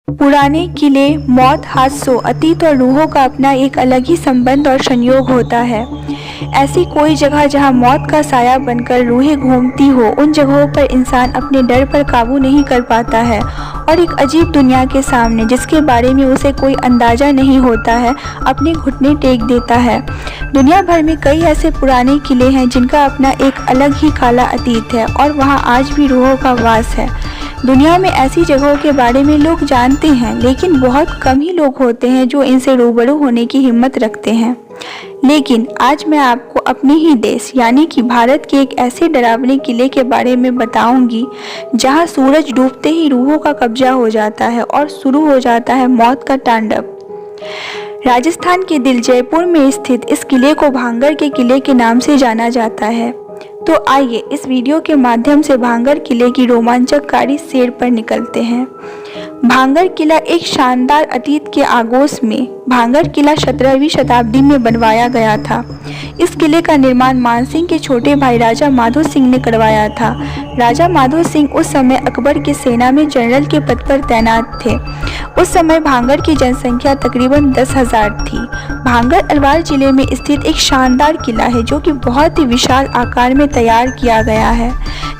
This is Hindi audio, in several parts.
पुराने किले, मौत, हादसों, अतीत और रूहों का अपना एक अलग ही संबंध और संयोग होता है। ऐसी कोई जगह जहां मौत का साया बनकर रूहें घूमती हो, उन जगहों पर इंसान अपने डर पर काबू नहीं कर पाता है और एक अजीब दुनिया के सामने, जिसके बारे में उसे कोई अंदाजा नहीं होता है, अपने घुटने टेक देता है। दुनिया भर में कई ऐसे पुराने किले हैं जिनका अपना एक अलग ही काला अतीत है और वहां आज भी रूहों का वास है। दुनिया में ऐसी जगहों के बारे में लोग जानते हैं, लेकिन बहुत कम ही लोग होते हैं जो इनसे रूबरू होने की हिम्मत रखते हैं। लेकिन आज मैं आपको अपने ही देश यानी कि भारत के एक ऐसे डरावने किले के बारे में बताऊंगी जहां सूरज डूबते ही रूहों का कब्जा हो जाता है और शुरू हो जाता है मौत का तांडव। राजस्थान के दिल जयपुर में स्थित इस किले को भांगड़ के किले के नाम से जाना जाता है। तो आइए इस वीडियो के माध्यम से भांगड़ किले की रोमांचकारी सैर पर निकलते हैं। भांगड़ किला एक शानदार अतीत के आगोश में। भांगड़ किला 17वीं शताब्दी में बनवाया गया था। इस किले का निर्माण मानसिंह के छोटे भाई राजा माधो सिंह ने करवाया था। राजा माधो सिंह उस समय अकबर की सेना में जनरल के पद पर तैनात थे। उस समय भांगड़ की जनसंख्या तकरीबन 10,000 थी। भांगड़ अलवार जिले में स्थित एक शानदार किला है जो कि बहुत ही विशाल आकार में तैयार किया गया है।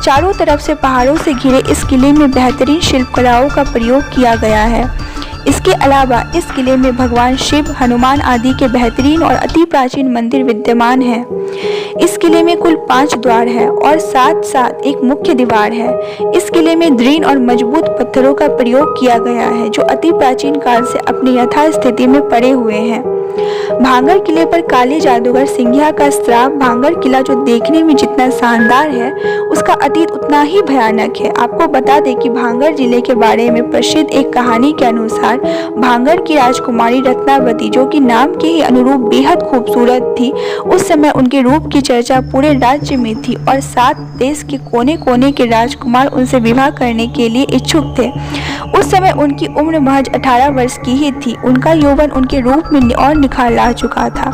चारों तरफ से पहाड़ों से घिरे इस किले में बेहतरीन शिल्पकलाओं का प्रयोग किया गया है। इसके अलावा इस किले में भगवान शिव, हनुमान आदि के बेहतरीन और अति प्राचीन मंदिर विद्यमान हैं। इस किले में कुल 5 द्वार है और साथ साथ एक मुख्य दीवार है। इस किले में दृढ़ और मजबूत पत्थरों का प्रयोग किया गया है जो अति प्राचीन काल से अपनी यथास्थिति में पड़े हुए हैं। भांगड़ किले पर काले जादूगर सिंघिया का श्राप। भांगड़ किला जो देखने में जितना शानदार है, उसका अतीत उतना ही भयानक है। आपको बता दें कि भांगड़ जिले के बारे में प्रसिद्ध एक कहानी के अनुसार भांगड़ की राजकुमारी रत्नावती, जो कि नाम के ही अनुरूप बेहद खूबसूरत थी, उस समय उनके रूप की चर्चा पूरे राज्य में थी और 7 देश के कोने कोने के राजकुमार उनसे विवाह करने के लिए इच्छुक थे। उस समय उनकी उम्र महज 18 वर्ष की ही थी। उनका यौवन उनके रूप में और निखार ला चुका था।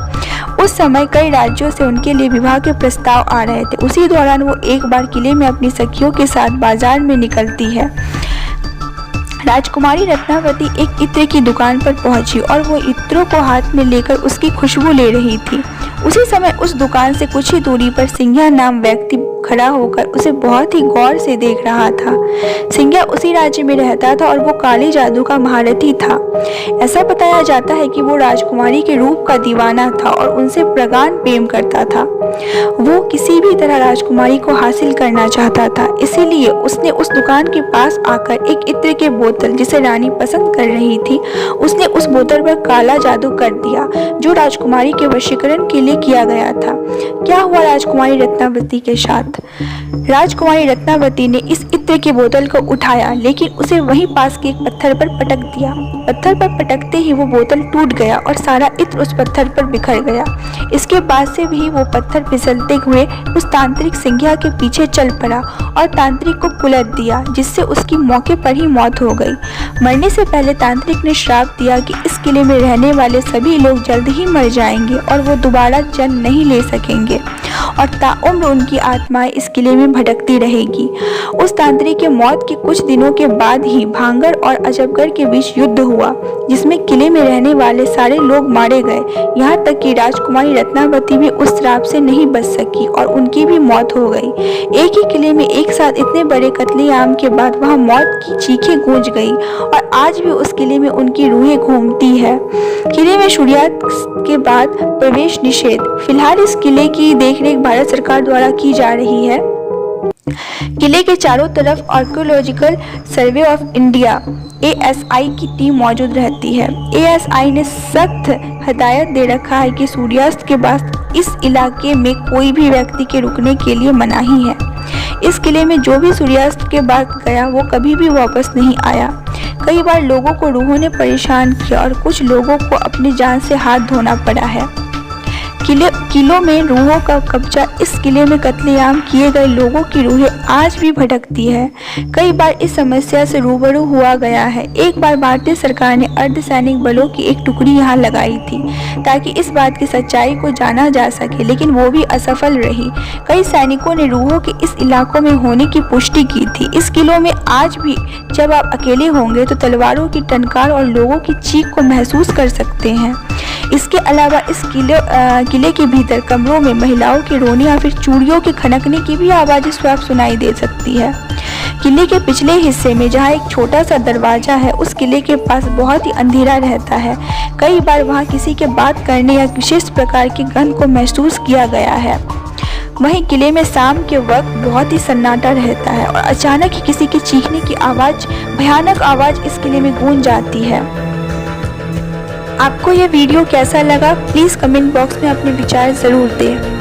उस समय कई राज्यों से उनके लिए विवाह के प्रस्ताव आ रहे थे। उसी दौरान वो एक बार किले में अपनी सखियों के साथ बाजार में निकलती है। राजकुमारी रत्नावती एक इत्र की दुकान पर पहुंची और वो इत्रों को हाथ में लेकर उसकी खुशबू ले रही थी। उसी समय उस दुकान से कुछ ही दूरी पर सिंघिया नाम व्यक्ति खड़ा होकर उसे बहुत ही गौर से देख रहा था। सिंघिया उसी राज्य में रहता था और वो काले जादू का महारथी था। ऐसा बताया जाता है कि वो राजकुमारी के रूप का दीवाना था और उनसे प्रगाढ़ प्रेम करता था। वो किसी भी तरह राजकुमारी को हासिल करना चाहता था, इसीलिए उसने उस दुकान के पास आकर एक इत्र के बोतल, जिसे रानी पसंद कर रही थी, उसने उस बोतल पर काला जादू कर दिया जो राजकुमारी के वशीकरण के लिए किया गया था। क्या हुआ राजकुमारी रत्नावती के साथ? राजकुमारी रत्नावती ने इस इत्र की बोतल को उठाया, लेकिन उसे वहीं पास के एक पत्थर पर पटक दिया। पत्थर पर पटकते ही वो बोतल टूट गया और सारा इत्र उस पत्थर पर बिखर गया। इसके बाद से भी वो पत्थर फिसलते हुए उस तांत्रिक सिंघिया के पीछे चल पड़ा और तांत्रिक को कुलट दिया, जिससे उसकी मौके पर ही मौत हो गई। मरने से पहले तांत्रिक ने श्राप दिया कि इस किले में रहने वाले सभी लोग जल्द ही मर जाएंगे और वो दोबारा जन्म नहीं ले सकेंगे और ताउम्र उनकी आत्माएं इस किले में भटकती रहेगी। उस तांत्रिक के मौत के कुछ दिनों के बाद ही भांगड़ और अजबगढ़ के बीच युद्ध हुआ, जिसमें किले में रहने वाले सारे लोग मारे गए। यहाँ तक कि राजकुमारी रत्नावती भी उस श्राप से नहीं बच सकी और उनकी भी मौत हो गई। एक ही किले में एक साथ इतने बड़े कत्लेआम के बाद वहाँ मौत की चीखें गूंज गई और आज भी उस किले में उनकी रूहें घूमती है। किले में सूर्यास्त के बाद प्रवेश निषेध। फिलहाल इस किले की देखरेख भारत सरकार द्वारा की जा रही है। किले के चारों तरफ archaeological survey of India ASI की टीम मौजूद रहती है। ASI ने सख्त हदायत दे रखा है कि सूर्यास्त के बाद इस इलाके में कोई भी व्यक्ति के रुकने के लिए मनाही है। इस किले में जो भी सूर्यास्त के बाद गया वो कभी भी वापस नहीं आया। कई बार लोगों को रूहों ने परेशान किया और कुछ लोगों को अपनी जान से हाथ धोना पड़ा है। किलों में रूहों का कब्जा। इस किले में कत्लेआम किए गए लोगों की रूहें आज भी भटकती है। कई बार इस समस्या से रूबरू हुआ गया है। एक बार भारतीय सरकार ने अर्धसैनिक बलों की एक टुकड़ी यहाँ लगाई थी ताकि इस बात की सच्चाई को जाना जा सके, लेकिन वो भी असफल रही। कई सैनिकों ने रूहों के इस इलाकों में होने की पुष्टि की थी। इस किलों में आज भी जब आप अकेले होंगे तो तलवारों की टंकार और लोगों की चीख को महसूस कर सकते हैं। इसके अलावा इस किले के भीतर कमरों में महिलाओं के रोने या फिर चूड़ियों के खनकने की भी आवाज़ इस वक्त सुनाई दे सकती है। किले के पिछले हिस्से में जहाँ एक छोटा सा दरवाजा है, उस किले के पास बहुत ही अंधेरा रहता है। कई बार वहाँ किसी के बात करने या विशेष प्रकार की गंध को महसूस किया गया है। वहीं किले में शाम के वक्त बहुत ही सन्नाटा रहता है और अचानक ही किसी के चीखने की आवाज़, भयानक आवाज़ इस किले में गूंज जाती है। आपको यह वीडियो कैसा लगा? प्लीज़ कमेंट बॉक्स में अपने विचार ज़रूर दें।